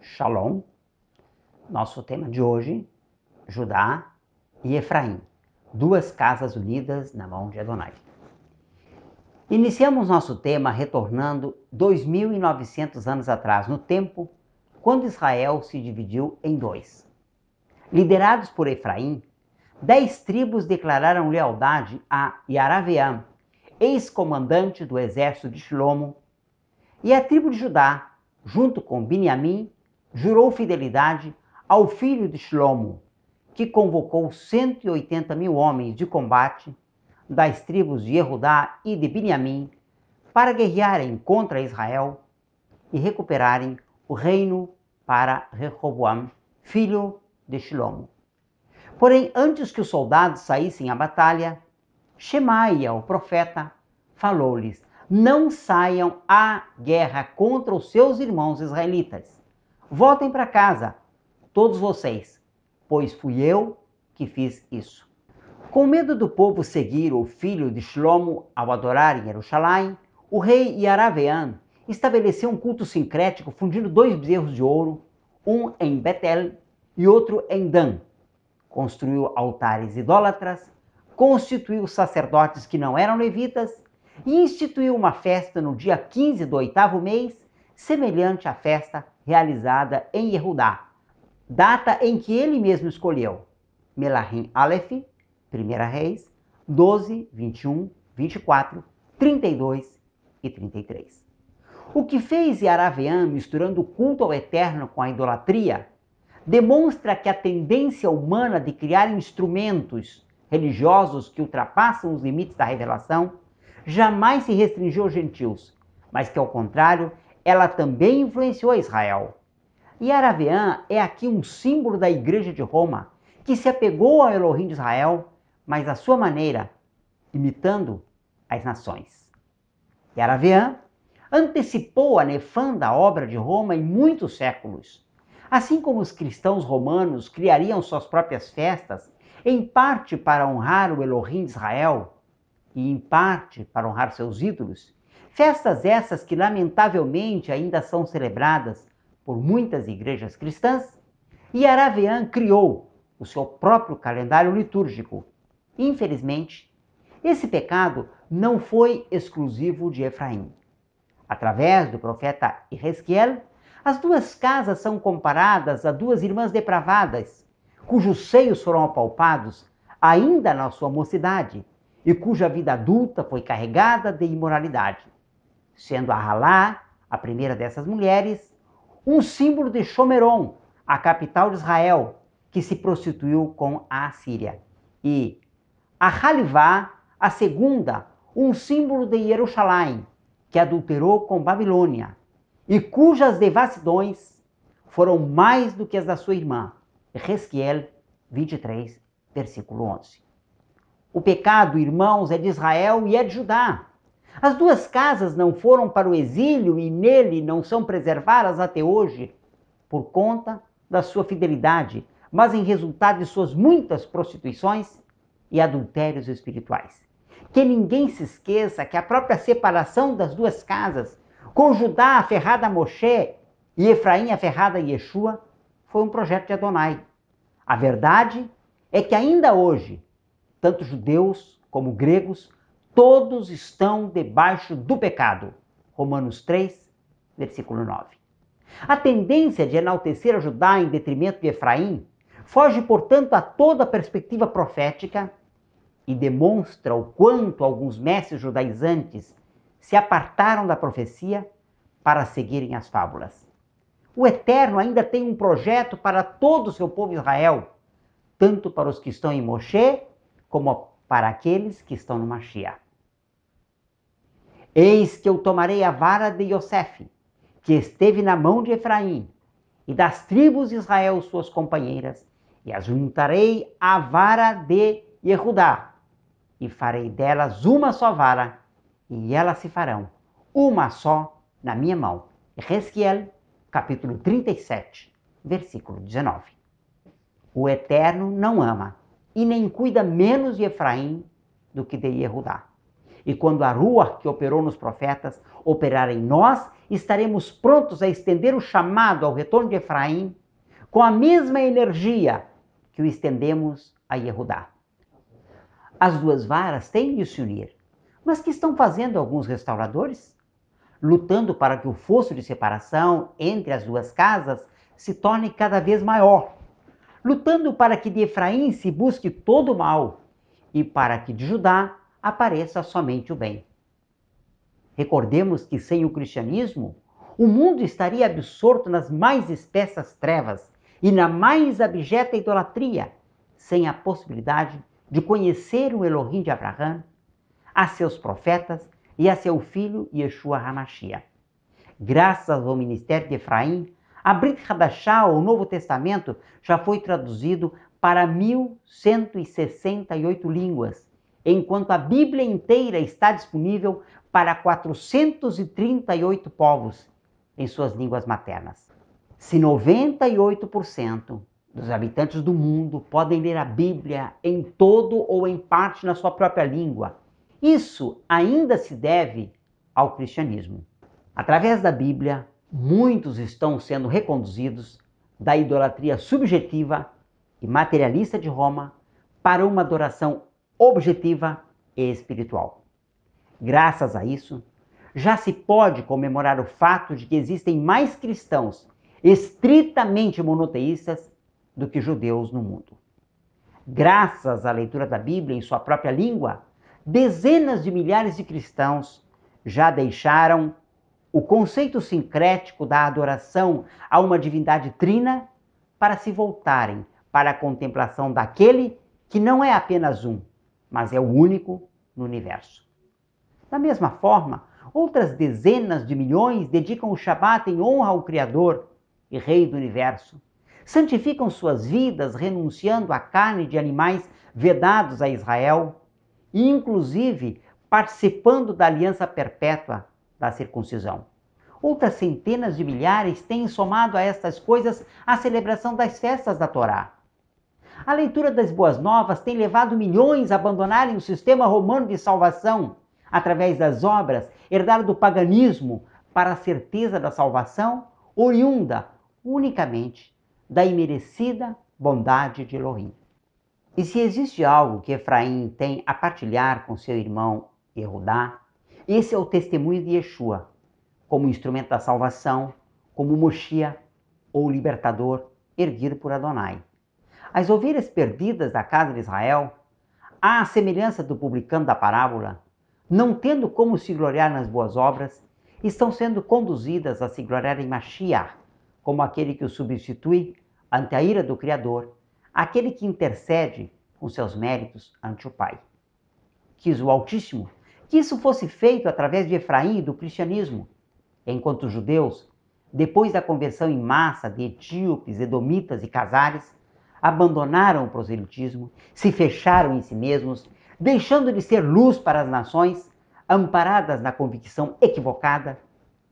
Shalom. Nosso tema de hoje, Judá e Efraim, duas casas unidas na mão de Adonai. Iniciamos nosso tema retornando 2.900 anos atrás, no tempo quando Israel se dividiu em dois. Liderados por Efraim, 10 tribos declararam lealdade a Yaraveam, ex-comandante do exército de Shilomo, e a tribo de Judá, junto com Biniamim, jurou fidelidade ao filho de Shilomo, que convocou 180.000 homens de combate das tribos de Yehudá e de Biniamim para guerrearem contra Israel e recuperarem o reino para Rehoboam, filho de Shilomo. Porém, antes que os soldados saíssem à batalha, Shemaia, o profeta, falou-lhes: não saiam à guerra contra os seus irmãos israelitas. Voltem para casa, todos vocês, pois fui eu que fiz isso. Com medo do povo seguir o filho de Shilomo ao adorar em Jerusalém, o rei Yaraveam estabeleceu um culto sincrético fundindo 2 bezerros de ouro, um em Betel e outro em Dan. Construiu altares idólatras, constituiu sacerdotes que não eram levitas e instituiu uma festa no dia 15 do 8º mês, semelhante à festa realizada em Yehudá, data em que ele mesmo escolheu. Melahim Aleph, 1 Reis, 12, 21, 24, 32 e 33. O que fez Yaraveam, misturando o culto ao Eterno com a idolatria, demonstra que a tendência humana de criar instrumentos religiosos que ultrapassam os limites da revelação jamais se restringiu aos gentios, mas que, ao contrário, ela também influenciou Israel. Yaraveam é aqui um símbolo da Igreja de Roma, que se apegou ao Elohim de Israel, mas à sua maneira, imitando as nações. Yaraveam antecipou a nefanda obra de Roma em muitos séculos. Assim como os cristãos romanos criariam suas próprias festas, em parte para honrar o Elohim de Israel e em parte para honrar seus ídolos, festas essas que lamentavelmente ainda são celebradas por muitas igrejas cristãs, Yaraveam criou o seu próprio calendário litúrgico. Infelizmente, esse pecado não foi exclusivo de Efraim. Através do profeta Ezequiel, as duas casas são comparadas a duas irmãs depravadas, cujos seios foram apalpados ainda na sua mocidade e cuja vida adulta foi carregada de imoralidade, sendo Ahalá, a primeira dessas mulheres, um símbolo de Shomeron, a capital de Israel, que se prostituiu com a Assíria, e Ahalivá, a segunda, um símbolo de Jerusalém, que adulterou com Babilônia, e cujas devassidões foram mais do que as da sua irmã. Ezequiel 23, versículo 11. O pecado, irmãos, é de Israel e é de Judá. As duas casas não foram para o exílio e nele não são preservadas até hoje por conta da sua fidelidade, mas em resultado de suas muitas prostituições e adultérios espirituais. Que ninguém se esqueça que a própria separação das duas casas, com Judá aferrada a Moshe e Efraim aferrada a Yeshua, foi um projeto de Adonai. A verdade é que ainda hoje, tanto judeus como gregos, todos estão debaixo do pecado. Romanos 3, versículo 9. A tendência de enaltecer a Judá em detrimento de Efraim foge, portanto, a toda a perspectiva profética e demonstra o quanto alguns mestres judaizantes se apartaram da profecia para seguirem as fábulas. O Eterno ainda tem um projeto para todo o seu povo Israel, tanto para os que estão em Moshe, como para aqueles que estão no Mashiach. Eis que eu tomarei a vara de Yosef, que esteve na mão de Efraim, e das tribos de Israel suas companheiras, e as juntarei à vara de Yehudá, e farei delas uma só vara, e elas se farão uma só na minha mão. Ezequiel, capítulo 37, versículo 19. O Eterno não ama e nem cuida menos de Efraim do que de Yehudá. E quando a Ruach que operou nos profetas operar em nós, estaremos prontos a estender o chamado ao retorno de Efraim com a mesma energia que o estendemos a Yehudá. As duas varas têm de se unir. Mas que estão fazendo alguns restauradores? Lutando para que o fosso de separação entre as duas casas se torne cada vez maior. Lutando para que de Efraim se busque todo o mal e para que de Judá apareça somente o bem. Recordemos que sem o cristianismo, o mundo estaria absorto nas mais espessas trevas e na mais abjeta idolatria, sem a possibilidade de conhecer o Elohim de Abraão, a seus profetas e a seu filho Yeshua HaMashiach. Graças ao ministério de Efraim, a Brit Hadashah, o Novo Testamento, já foi traduzido para 1168 línguas, enquanto a Bíblia inteira está disponível para 438 povos em suas línguas maternas. Se 98% dos habitantes do mundo podem ler a Bíblia em todo ou em parte na sua própria língua, isso ainda se deve ao cristianismo. Através da Bíblia, muitos estão sendo reconduzidos da idolatria subjetiva e materialista de Roma para uma adoração objetiva e espiritual. Graças a isso, já se pode comemorar o fato de que existem mais cristãos estritamente monoteístas do que judeus no mundo. Graças à leitura da Bíblia em sua própria língua, dezenas de milhares de cristãos já deixaram o conceito sincrético da adoração a uma divindade trina para se voltarem para a contemplação daquele que não é apenas um, mas é o único no universo. Da mesma forma, outras dezenas de milhões dedicam o Shabat em honra ao Criador e Rei do Universo. Santificam suas vidas renunciando à carne de animais vedados a Israel e, inclusive, participando da aliança perpétua da circuncisão. Outras centenas de milhares têm somado a estas coisas a celebração das festas da Torá. A leitura das Boas Novas tem levado milhões a abandonarem o sistema romano de salvação através das obras herdadas do paganismo para a certeza da salvação oriunda unicamente da imerecida bondade de Elohim. E se existe algo que Efraim tem a partilhar com seu irmão Yehudá, esse é o testemunho de Yeshua, como instrumento da salvação, como Moshiach ou libertador erguido por Adonai. As ovelhas perdidas da casa de Israel, à semelhança do publicano da parábola, não tendo como se gloriar nas boas obras, estão sendo conduzidas a se gloriar em Mashiach, como aquele que o substitui ante a ira do Criador, aquele que intercede com seus méritos ante o Pai. Quis o Altíssimo que isso fosse feito através de Efraim e do cristianismo, enquanto os judeus, depois da conversão em massa de etíopes, edomitas e cazares, abandonaram o proselitismo, se fecharam em si mesmos, deixando de ser luz para as nações, amparadas na convicção equivocada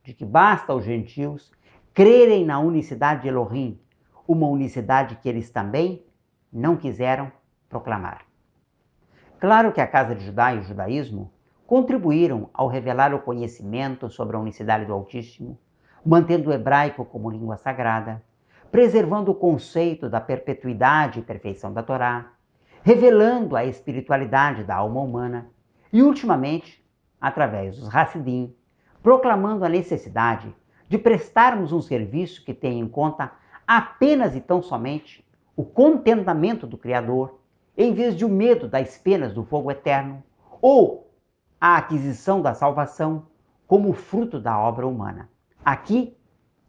de que basta aos gentios crerem na unicidade de Elohim, uma unicidade que eles também não quiseram proclamar. Claro que a casa de Judá e o judaísmo contribuíram ao revelar o conhecimento sobre a unicidade do Altíssimo, mantendo o hebraico como língua sagrada, preservando o conceito da perpetuidade e perfeição da Torá, revelando a espiritualidade da alma humana e, ultimamente, através dos Hassidim, proclamando a necessidade de prestarmos um serviço que tenha em conta apenas e tão somente o contentamento do Criador, em vez de o medo das penas do fogo eterno, ou a aquisição da salvação como fruto da obra humana. Aqui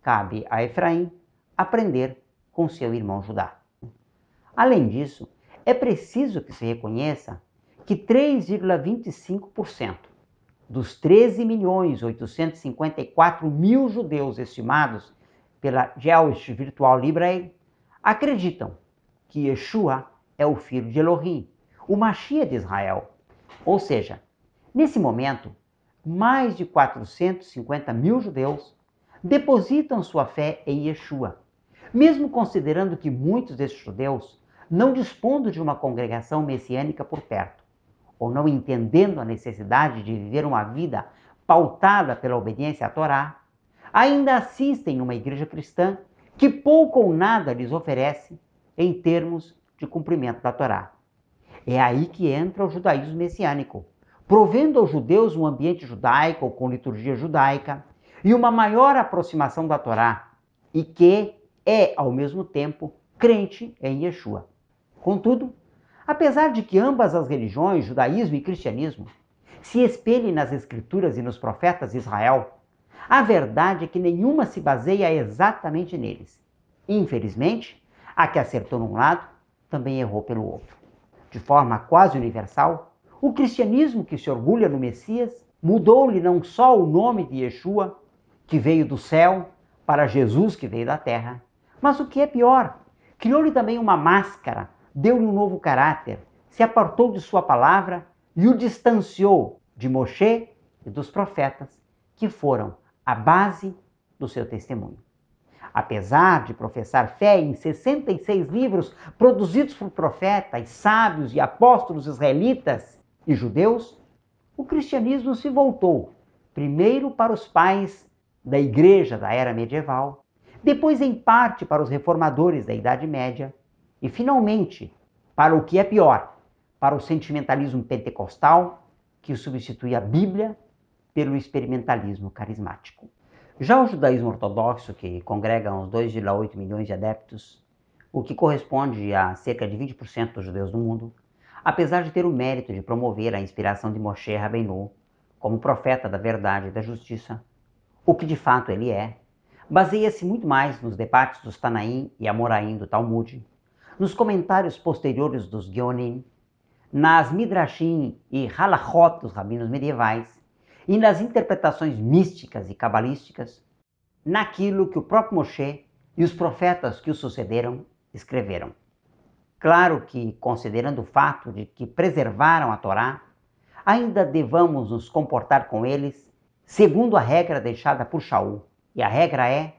cabe a Efraim aprender com seu irmão Judá. Além disso, é preciso que se reconheça que 3,25% dos 13.854.000 judeus estimados pela Jewish Virtual Library acreditam que Yeshua é o filho de Elohim, o Mashiach de Israel. Ou seja, nesse momento, mais de 450.000 judeus depositam sua fé em Yeshua, mesmo considerando que muitos desses judeus não dispondo de uma congregação messiânica por perto, ou não entendendo a necessidade de viver uma vida pautada pela obediência à Torá, ainda assistem numa igreja cristã que pouco ou nada lhes oferece em termos de cumprimento da Torá. É aí que entra o judaísmo messiânico, provendo aos judeus um ambiente judaico com liturgia judaica e uma maior aproximação da Torá, e que é, ao mesmo tempo, crente em Yeshua. Contudo, apesar de que ambas as religiões, judaísmo e cristianismo, se espelhem nas escrituras e nos profetas de Israel, a verdade é que nenhuma se baseia exatamente neles. Infelizmente, a que acertou num lado também errou pelo outro. De forma quase universal, o cristianismo que se orgulha no Messias mudou-lhe não só o nome de Yeshua, que veio do céu, para Jesus, que veio da terra, mas o que é pior, criou-lhe também uma máscara, deu-lhe um novo caráter, se apartou de sua palavra e o distanciou de Moshe e dos profetas, que foram a base do seu testemunho. Apesar de professar fé em 66 livros produzidos por profetas, sábios e apóstolos israelitas e judeus, o cristianismo se voltou primeiro para os pais da igreja da era medieval, depois em parte para os reformadores da Idade Média e finalmente, para o que é pior, para o sentimentalismo pentecostal que substitui a Bíblia pelo experimentalismo carismático. Já o judaísmo ortodoxo, que congrega uns 2,8 milhões de adeptos, o que corresponde a cerca de 20% dos judeus do mundo, apesar de ter o mérito de promover a inspiração de Moshe Rabbeinu como profeta da verdade e da justiça, o que de fato ele é, baseia-se muito mais nos debates dos Tanaim e Amoraim do Talmud, nos comentários posteriores dos Geonim, nas Midrashim e Halachot dos rabinos medievais, e nas interpretações místicas e cabalísticas, naquilo que o próprio Moshe e os profetas que o sucederam escreveram. Claro que, considerando o fato de que preservaram a Torá, ainda devamos nos comportar com eles segundo a regra deixada por Shaul, e a regra é: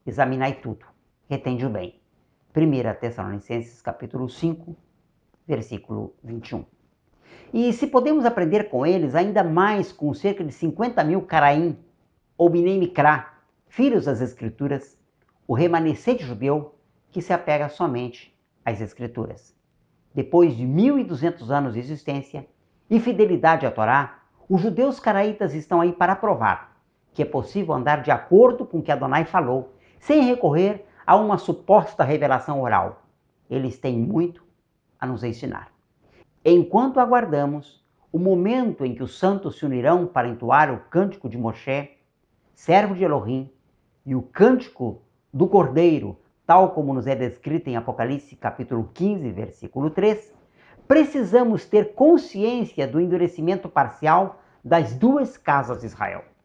examinai tudo, retende o bem. 1 Tessalonicenses capítulo 5, versículo 21. E se podemos aprender com eles, ainda mais com cerca de 50 mil Caraim, ou Minei Mikra, filhos das Escrituras, o remanescente judeu que se apega somente às Escrituras. Depois de 1.200 anos de existência e fidelidade à Torá, os judeus caraítas estão aí para provar que é possível andar de acordo com o que Adonai falou, sem recorrer a uma suposta revelação oral. Eles têm muito a nos ensinar. Enquanto aguardamos o momento em que os santos se unirão para entoar o cântico de Moshe, servo de Elohim, e o cântico do Cordeiro, tal como nos é descrito em Apocalipse capítulo 15, versículo 3, precisamos ter consciência do endurecimento parcial das duas casas de Israel.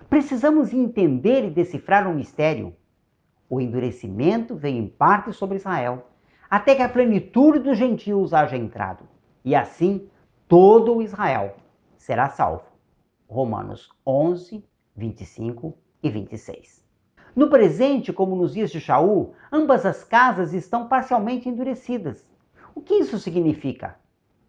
Precisamos entender e decifrar um mistério. O endurecimento veio em parte sobre Israel, até que a plenitude dos gentios haja entrado. E assim, todo o Israel será salvo. Romanos 11, 25 e 26. No presente, como nos dias de Shaul, ambas as casas estão parcialmente endurecidas. O que isso significa?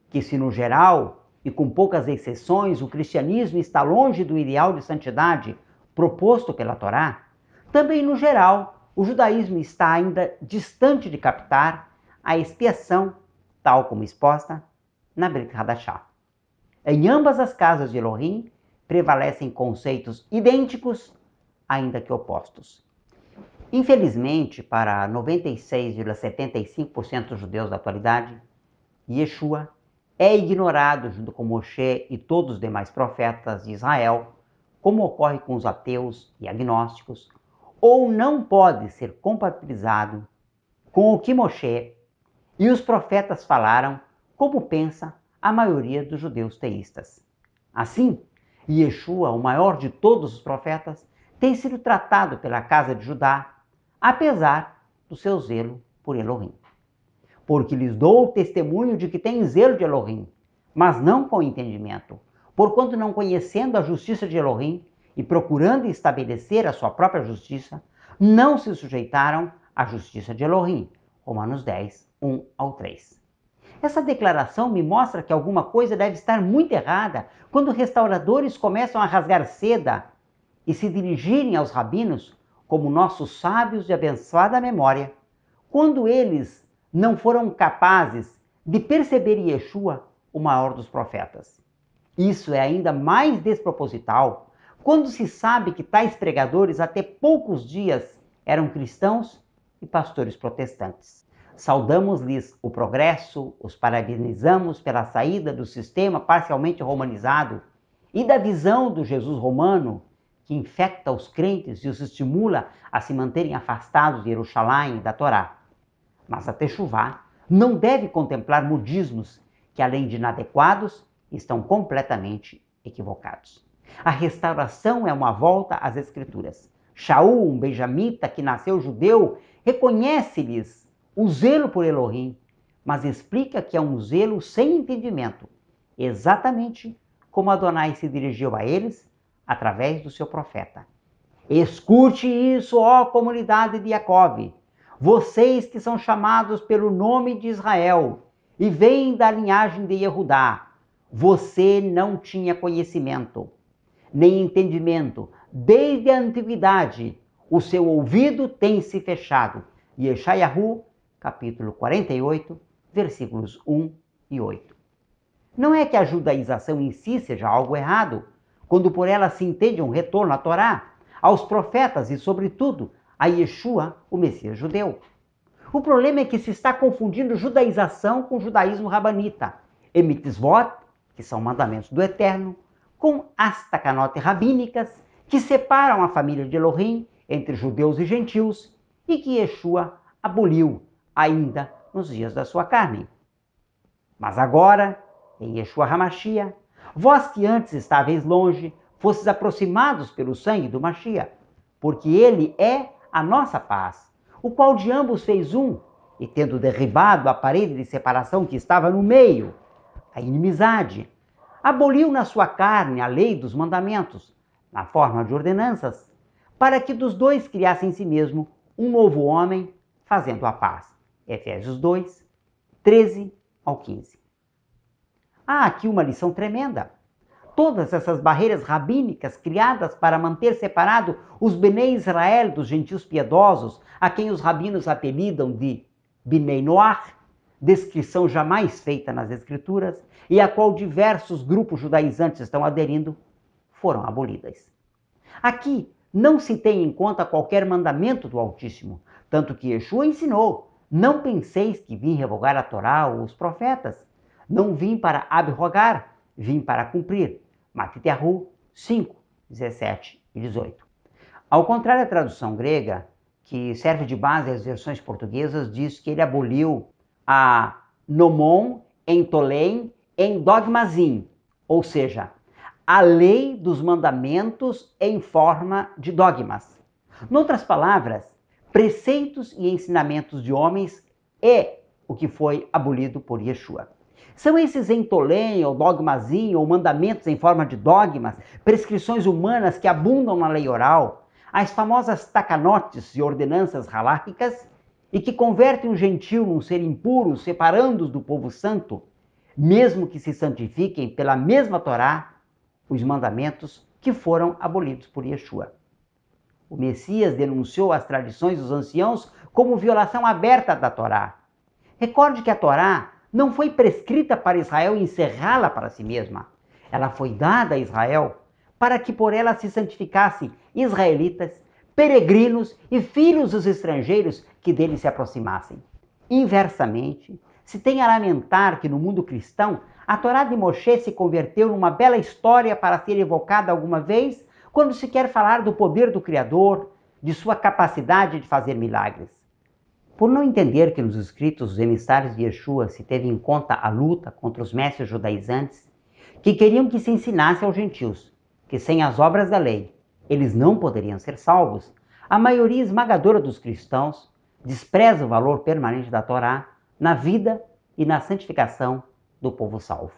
Que se no geral, e com poucas exceções, o cristianismo está longe do ideal de santidade proposto pela Torá, também no geral, o judaísmo está ainda distante de captar a expiação, tal como exposta na Brit Hadashah. Em ambas as casas de Elohim prevalecem conceitos idênticos, ainda que opostos. Infelizmente, para 96,75% dos judeus da atualidade, Yeshua é ignorado junto com Moshe e todos os demais profetas de Israel, como ocorre com os ateus e agnósticos, ou não pode ser compatibilizado com o que Moshe e os profetas falaram, como pensa a maioria dos judeus teístas. Assim, Yeshua, o maior de todos os profetas, tem sido tratado pela casa de Judá, apesar do seu zelo por Elohim. Porque lhes dou o testemunho de que tem zelo de Elohim, mas não com entendimento, porquanto não conhecendo a justiça de Elohim e procurando estabelecer a sua própria justiça, não se sujeitaram à justiça de Elohim. Romanos 10, 1 ao 3. Essa declaração me mostra que alguma coisa deve estar muito errada quando restauradores começam a rasgar seda e se dirigirem aos rabinos como nossos sábios de abençoada memória, quando eles não foram capazes de perceber em Yeshua o maior dos profetas. Isso é ainda mais desproposital quando se sabe que tais pregadores até poucos dias eram cristãos e pastores protestantes. Saudamos-lhes o progresso, os parabenizamos pela saída do sistema parcialmente romanizado e da visão do Jesus romano, que infecta os crentes e os estimula a se manterem afastados de Jerusalém e da Torá. Mas a Techuvá não deve contemplar modismos que, além de inadequados, estão completamente equivocados. A restauração é uma volta às Escrituras. Shaul, um benjamita que nasceu judeu, reconhece-lhes o zelo por Elohim, mas explica que é um zelo sem entendimento, exatamente como Adonai se dirigiu a eles através do seu profeta. Escute isso, ó comunidade de Jacove, vocês que são chamados pelo nome de Israel e vêm da linhagem de Yehudá. Você não tinha conhecimento, nem entendimento. Desde a antiguidade, o seu ouvido tem se fechado. Yeshayahu, capítulo 48, versículos 1 e 8. Não é que a judaização em si seja algo errado, quando por ela se entende um retorno à Torá, aos profetas e, sobretudo, a Yeshua, o Messias judeu. O problema é que se está confundindo judaização com judaísmo rabanita, e mitzvot, que são mandamentos do Eterno, com as takanot rabínicas, que separam a família de Elohim entre judeus e gentios, e que Yeshua aboliu ainda nos dias da sua carne. Mas agora, em Yeshua HaMashiach, vós que antes estáveis longe, fostes aproximados pelo sangue do Mashiach, porque ele é a nossa paz, o qual de ambos fez um, e tendo derribado a parede de separação que estava no meio, a inimizade, aboliu na sua carne a lei dos mandamentos, na forma de ordenanças, para que dos dois criasse em si mesmo um novo homem, fazendo a paz. Efésios 2, 13 ao 15. Há aqui uma lição tremenda. Todas essas barreiras rabínicas criadas para manter separado os Bnei Israel dos gentios piedosos, a quem os rabinos apelidam de Bnei Noach, descrição jamais feita nas Escrituras, e a qual diversos grupos judaizantes estão aderindo, foram abolidas. Aqui não se tem em conta qualquer mandamento do Altíssimo, tanto que Yeshua ensinou: não penseis que vim revogar a Torá ou os profetas. Não vim para abrogar, vim para cumprir. Matityahu 5, 17 e 18. Ao contrário da tradução grega, que serve de base às versões portuguesas, diz que ele aboliu a nomon, entolém, em dogmazim, ou seja, a lei dos mandamentos em forma de dogmas. Noutras palavras, preceitos e ensinamentos de homens é o que foi abolido por Yeshua. São esses entolém, ou dogmazinho, ou mandamentos em forma de dogmas, prescrições humanas que abundam na lei oral, as famosas takanotes e ordenanças haláquicas, e que convertem o gentio num ser impuro, separando-os do povo santo, mesmo que se santifiquem pela mesma Torá, os mandamentos que foram abolidos por Yeshua. O Messias denunciou as tradições dos anciãos como violação aberta da Torá. Recorde que a Torá não foi prescrita para Israel encerrá-la para si mesma. Ela foi dada a Israel para que por ela se santificassem israelitas, peregrinos e filhos dos estrangeiros que dele se aproximassem. Inversamente, se tem a lamentar que no mundo cristão a Torá de Moshe se converteu numa bela história para ser evocada alguma vez quando se quer falar do poder do Criador, de sua capacidade de fazer milagres. Por não entender que nos escritos dos emissários de Yeshua se teve em conta a luta contra os mestres judaizantes, que queriam que se ensinasse aos gentios que sem as obras da lei eles não poderiam ser salvos, a maioria esmagadora dos cristãos despreza o valor permanente da Torá na vida e na santificação do povo salvo.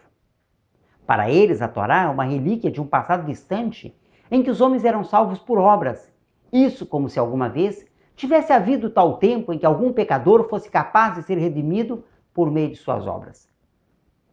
Para eles, a Torá é uma relíquia de um passado distante em que os homens eram salvos por obras. Isso como se alguma vez tivesse havido tal tempo em que algum pecador fosse capaz de ser redimido por meio de suas obras.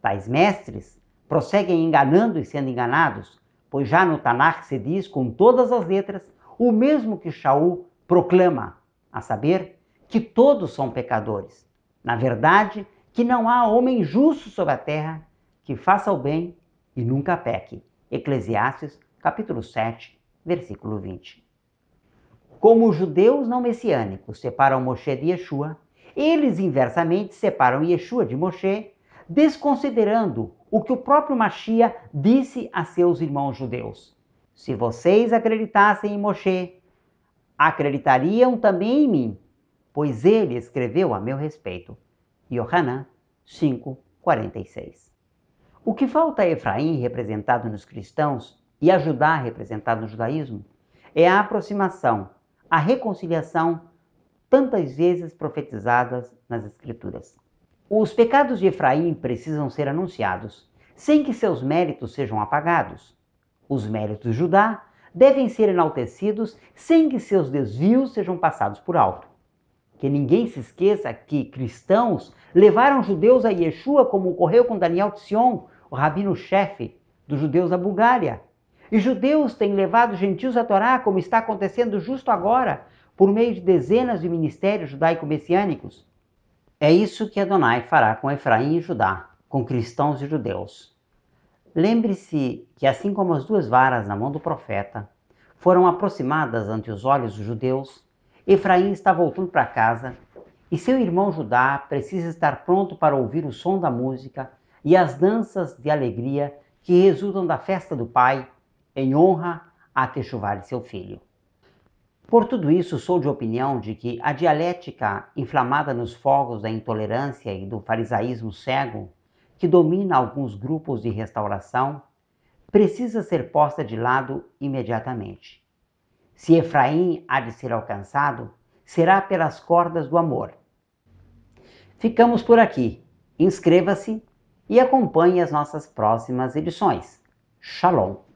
Tais mestres prosseguem enganando e sendo enganados, pois já no Tanakh se diz com todas as letras o mesmo que Shaul proclama, a saber, que todos são pecadores. Na verdade, que não há homem justo sobre a terra que faça o bem e nunca peque. Eclesiastes, capítulo 7, versículo 20. Como os judeus não messiânicos separam Moshe de Yeshua, eles inversamente separam Yeshua de Moshe, desconsiderando o que o próprio Mashiach disse a seus irmãos judeus. Se vocês acreditassem em Moshe, acreditariam também em mim, pois ele escreveu a meu respeito. Yohanan 5:46. O que falta a Efraim, representado nos cristãos, e a Judá, representado no judaísmo, é a aproximação, a reconciliação, tantas vezes profetizadas nas Escrituras. Os pecados de Efraim precisam ser anunciados, sem que seus méritos sejam apagados. Os méritos de Judá devem ser enaltecidos, sem que seus desvios sejam passados por alto. Que ninguém se esqueça que cristãos levaram judeus a Yeshua, como ocorreu com Daniel Tzion, o rabino-chefe dos judeus da Bulgária. E judeus têm levado gentios à Torá, como está acontecendo justo agora, por meio de dezenas de ministérios judaico-messiânicos. É isso que Adonai fará com Efraim e Judá, com cristãos e judeus. Lembre-se que, assim como as duas varas na mão do profeta foram aproximadas ante os olhos dos judeus, Efraim está voltando para casa e seu irmão Judá precisa estar pronto para ouvir o som da música e as danças de alegria que resultam da festa do pai em honra a Techuvá de seu filho. Por tudo isso, sou de opinião de que a dialética inflamada nos fogos da intolerância e do farisaísmo cego, que domina alguns grupos de restauração, precisa ser posta de lado imediatamente. Se Efraim há de ser alcançado, será pelas cordas do amor. Ficamos por aqui. Inscreva-se e acompanhe as nossas próximas edições. Shalom!